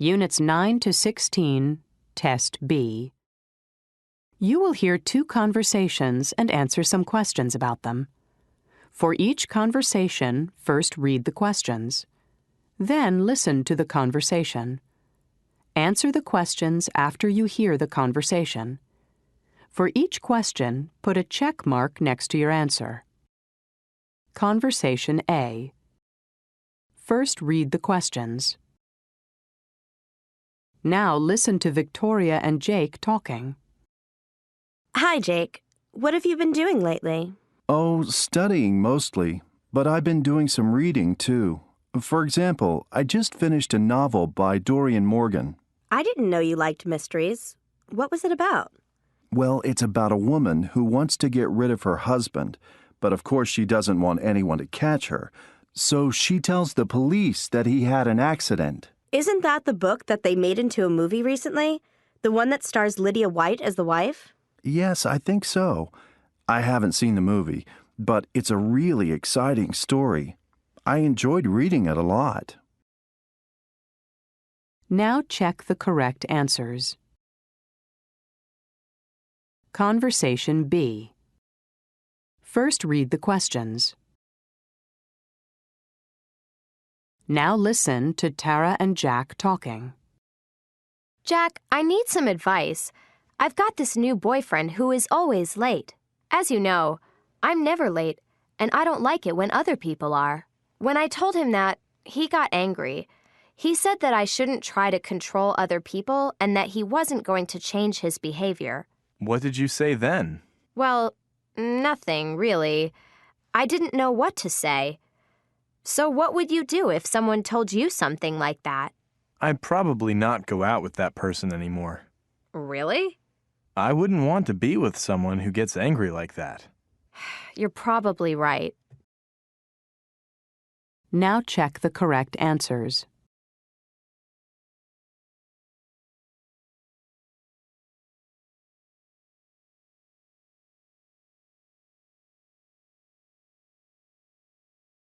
Units 9 to 16, Test B. You will hear two conversations and answer some questions about them. For each conversation, first read the questions. Then listen to the conversation. Answer the questions after you hear the conversation. For each question, put a check mark next to your answer. Conversation A. First read the questions. Now listen to Victoria and Jake talking. Hi, Jake. What have you been doing lately? Oh, studying mostly, but I've been doing some reading too. For example, I just finished a novel by Dorian Morgan. I didn't know you liked mysteries. What was it about? Well, it's about a woman who wants to get rid of her husband, but of course she doesn't want anyone to catch her. So she tells the police that he had an accident. Isn't that the book that they made into a movie recently? The one that stars Lydia White as the wife? Yes, I think so. I haven't seen the movie, but it's a really exciting story. I enjoyed reading it a lot. Now check the correct answers. Conversation B. First read the questions. Now listen to Tara and Jack talking. Jack, I need some advice. I've got this new boyfriend who is always late. As you know, I'm never late, and I don't like it when other people are. When I told him that, he got angry. He said that I shouldn't try to control other people and that he wasn't going to change his behavior. What did you say then? Well, nothing, really. I didn't know what to say. So what would you do if someone told you something like that? I'd probably not go out with that person anymore. Really? I wouldn't want to be with someone who gets angry like that. You're probably right. Now check the correct answers.